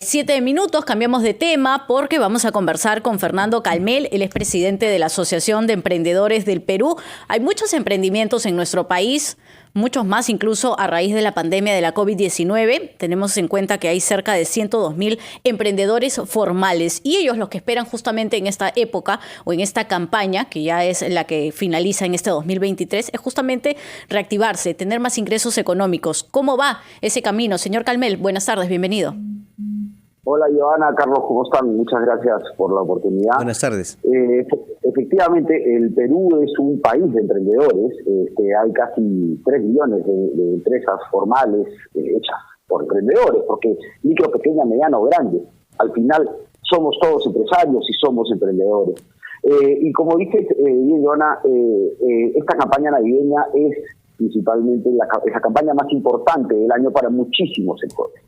7 minutos, cambiamos de tema porque vamos a conversar con Fernando Calmel, él es presidente de la Asociación de Emprendedores del Perú. Hay muchos emprendimientos en nuestro país, muchos más incluso a raíz de la pandemia de la COVID-19. Tenemos en cuenta que hay cerca de 102.000 emprendedores formales y ellos los que esperan justamente en esta época o en esta campaña, que ya es la que finaliza en este 2023, es justamente reactivarse, tener más ingresos económicos. ¿Cómo va ese camino? Señor Calmel, buenas tardes, bienvenido. Hola, Joana, Carlos, ¿cómo están? Muchas gracias por la oportunidad. Buenas tardes. Efectivamente, el Perú es un país de emprendedores. Hay casi 3 millones de empresas formales hechas por emprendedores, porque micro, pequeña, mediano, grande. Al final somos todos empresarios y somos emprendedores. Y como dices, bien, Joana, esta campaña navideña es principalmente la campaña más importante del año para muchísimos sectores.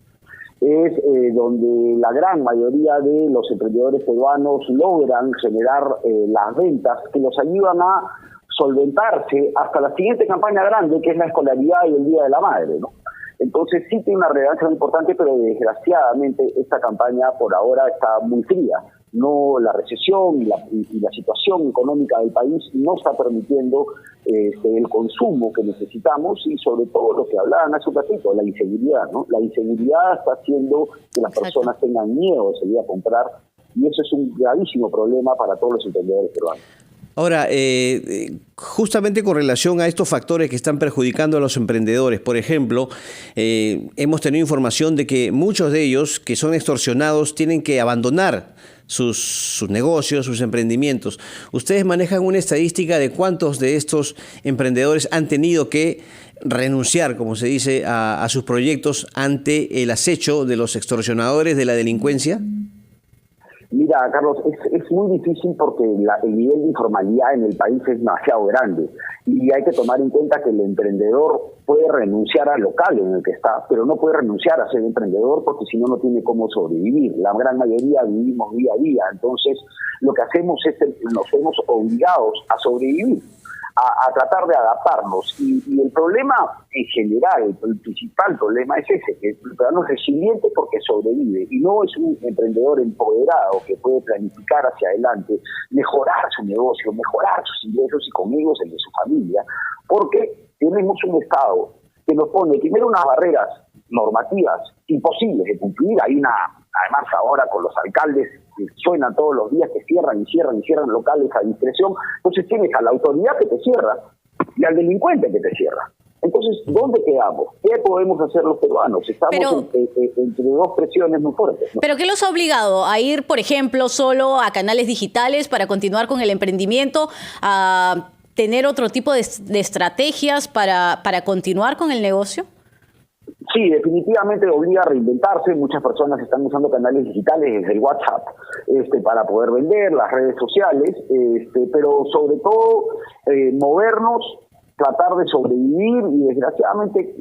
Es donde la gran mayoría de los emprendedores peruanos logran generar las ventas que los ayudan a solventarse hasta la siguiente campaña grande, que es la escolaridad y el Día de la Madre, ¿no? Entonces sí tiene una relevancia muy importante, pero desgraciadamente esta campaña por ahora está muy fría. No, la recesión y la situación económica del país no está permitiendo el consumo que necesitamos y sobre todo lo que hablaban hace un ratito, la inseguridad, ¿no? La inseguridad está haciendo que las personas tengan miedo de salir a comprar y eso es un gravísimo problema para todos los emprendedores peruanos. Ahora, justamente con relación a estos factores que están perjudicando a los emprendedores, por ejemplo, hemos tenido información de que muchos de ellos que son extorsionados tienen que abandonar sus negocios, sus emprendimientos. ¿Ustedes manejan una estadística de cuántos de estos emprendedores han tenido que renunciar, como se dice, a sus proyectos ante el acecho de los extorsionadores, de la delincuencia? Mira, Carlos, es muy difícil porque el nivel de informalidad en el país es demasiado grande y hay que tomar en cuenta que el emprendedor puede renunciar al local en el que está, pero no puede renunciar a ser emprendedor porque si no, no tiene cómo sobrevivir. La gran mayoría vivimos día a día, entonces lo que hacemos es nos vemos obligados a sobrevivir, a tratar de adaptarnos. Y el problema en general, el principal problema es ese, que el ciudadano es resiliente porque sobrevive y no es un emprendedor empoderado que puede planificar hacia adelante, mejorar su negocio, mejorar sus ingresos y con ellos el de su familia, porque tenemos un Estado que nos pone primero unas barreras normativas imposibles de cumplir. Hay además ahora con los alcaldes que suenan todos los días que cierran locales a discreción. Entonces tienes a la autoridad que te cierra y al delincuente que te cierra. Entonces, ¿dónde quedamos? ¿Qué podemos hacer los peruanos? Estamos entre dos presiones muy fuertes, ¿no? ¿Pero qué los ha obligado a ir, por ejemplo, solo a canales digitales para continuar con el emprendimiento, a tener otro tipo de estrategias para continuar con el negocio? Sí, definitivamente obliga a reinventarse. Muchas personas están usando canales digitales desde el WhatsApp para poder vender, las redes sociales, pero sobre todo movernos, tratar de sobrevivir y desgraciadamente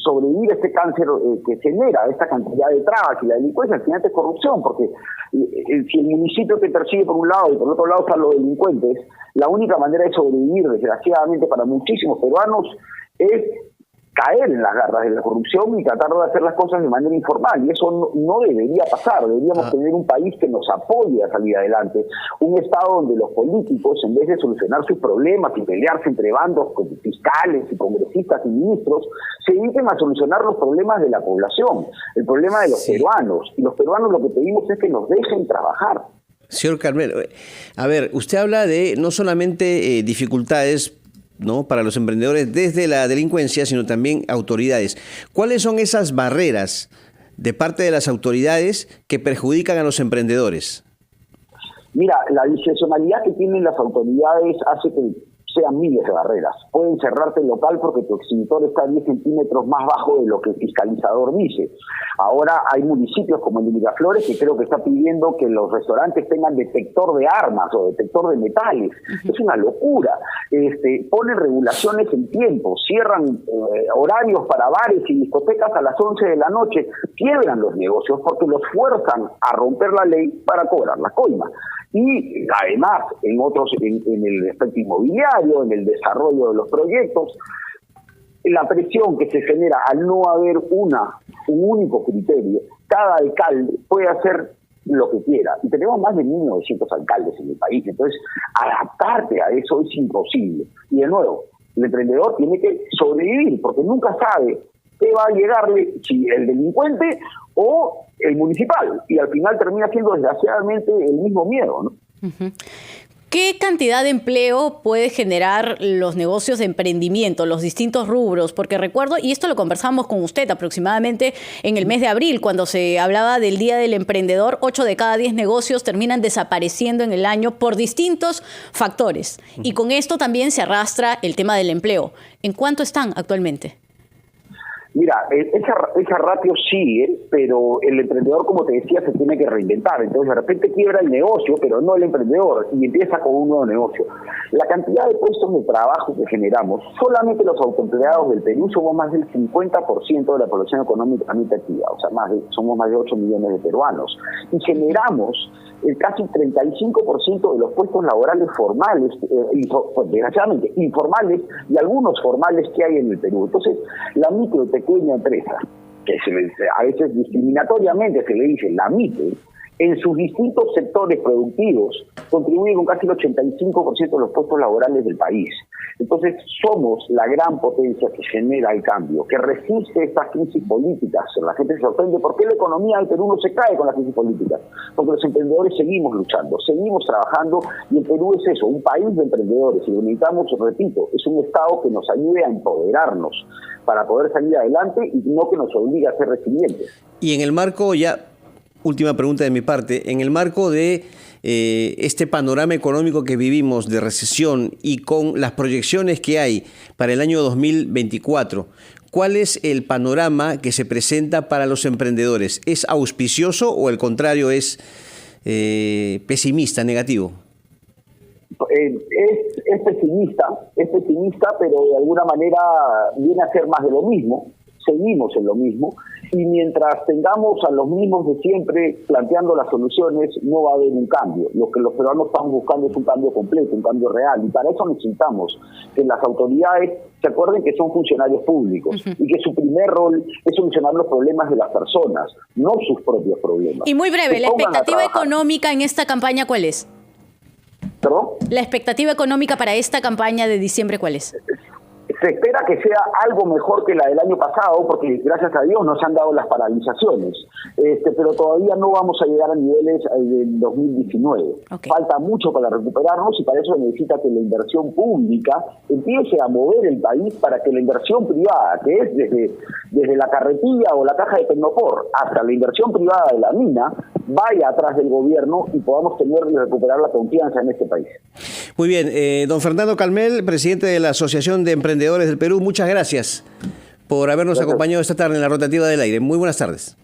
sobrevivir a este cáncer que genera esta cantidad de trabas y la delincuencia. Al final es corrupción, porque si el municipio te persigue por un lado y por otro lado están los delincuentes, la única manera de sobrevivir, desgraciadamente para muchísimos peruanos, es caer en las garras de la corrupción y tratar de hacer las cosas de manera informal. Y eso no debería pasar. Deberíamos tener un país que nos apoye a salir adelante. Un Estado donde los políticos, en vez de solucionar sus problemas y pelearse entre bandos con fiscales y congresistas y ministros, se dediquen a solucionar los problemas de la población, el problema de los peruanos. Y los peruanos lo que pedimos es que nos dejen trabajar. Señor Calmel, a ver, usted habla de no solamente dificultades, ¿no?, para los emprendedores desde la delincuencia, sino también autoridades. ¿Cuáles son esas barreras de parte de las autoridades que perjudican a los emprendedores? Mira, la discrecionalidad que tienen las autoridades hace que sean miles de barreras. Pueden cerrarte el local porque tu extintor está 10 centímetros más bajo de lo que el fiscalizador dice. Ahora hay municipios como el de Miraflores que creo que está pidiendo que los restaurantes tengan detector de armas o detector de metales. Es una locura. Ponen regulaciones en tiempo, cierran horarios para bares y discotecas a las 11 de la noche, quiebran los negocios porque los fuerzan a romper la ley para cobrar la coima. Y además, en el aspecto inmobiliario, en el desarrollo de los proyectos, la presión que se genera al no haber un único criterio cada alcalde puede hacer lo que quiera. Y tenemos más de 1.900 alcaldes en el país. Entonces, adaptarte a eso es imposible. Y de nuevo, el emprendedor tiene que sobrevivir, porque nunca sabe qué va a llegarle, si el delincuente o el municipal. Y al final termina siendo, desgraciadamente, el mismo miedo, ¿no? Uh-huh. ¿Qué cantidad de empleo puede generar los negocios de emprendimiento, los distintos rubros? Porque recuerdo, y esto lo conversamos con usted aproximadamente en el mes de abril, cuando se hablaba del Día del Emprendedor, 8 de cada 10 negocios terminan desapareciendo en el año por distintos factores. Y con esto también se arrastra el tema del empleo. ¿En cuánto están actualmente? Mira, esa ratio sigue, pero el emprendedor, como te decía, se tiene que reinventar. Entonces, de repente quiebra el negocio, pero no el emprendedor, y empieza con un nuevo negocio. La cantidad de puestos de trabajo que generamos, solamente los autoempleados del Perú somos más del 50% de la población económicamente activa, o sea, somos más de 8 millones de peruanos. Y generamos casi 35% de los puestos laborales formales, desgraciadamente informales, y algunos formales que hay en el Perú. Entonces, la micro y pequeña empresa, que a veces discriminatoriamente se le dice la MIPE, en sus distintos sectores productivos contribuye con casi el 85% de los puestos laborales del país. Entonces, somos la gran potencia que genera el cambio, que resiste estas crisis políticas. La gente se sorprende por qué la economía del Perú no se cae con las crisis políticas. Porque los emprendedores seguimos luchando, seguimos trabajando, y el Perú es eso, un país de emprendedores. Y lo necesitamos, repito, es un Estado que nos ayude a empoderarnos para poder salir adelante y no que nos obligue a ser resilientes. Y en el marco, ya, última pregunta de mi parte, en el marco de este panorama económico que vivimos de recesión y con las proyecciones que hay para el año 2024, ¿cuál es el panorama que se presenta para los emprendedores? ¿Es auspicioso o al contrario es pesimista, negativo? Es pesimista, pero de alguna manera viene a ser más de lo mismo. Seguimos en lo mismo, y mientras tengamos a los mismos de siempre planteando las soluciones, no va a haber un cambio. Lo que los peruanos están buscando es un cambio completo, un cambio real, y para eso necesitamos que las autoridades se acuerden que son funcionarios públicos y que su primer rol es solucionar los problemas de las personas, no sus propios problemas. Y muy breve, ¿la expectativa económica en esta campaña cuál es? ¿Perdón? ¿La expectativa económica para esta campaña de diciembre cuál es? Se espera que sea algo mejor que la del año pasado, porque gracias a Dios nos han dado las paralizaciones, pero todavía no vamos a llegar a niveles del 2019. Okay. Falta mucho para recuperarnos, y para eso se necesita que la inversión pública empiece a mover el país, para que la inversión privada, que es desde la carretilla o la caja de Tecnopor hasta la inversión privada de la mina, vaya atrás del gobierno y podamos tener y recuperar la confianza en este país. Muy bien, don Fernando Calmel, presidente de la Asociación de Emprendedores del Perú, muchas gracias por habernos acompañado esta tarde en la Rotativa del Aire. Muy buenas tardes.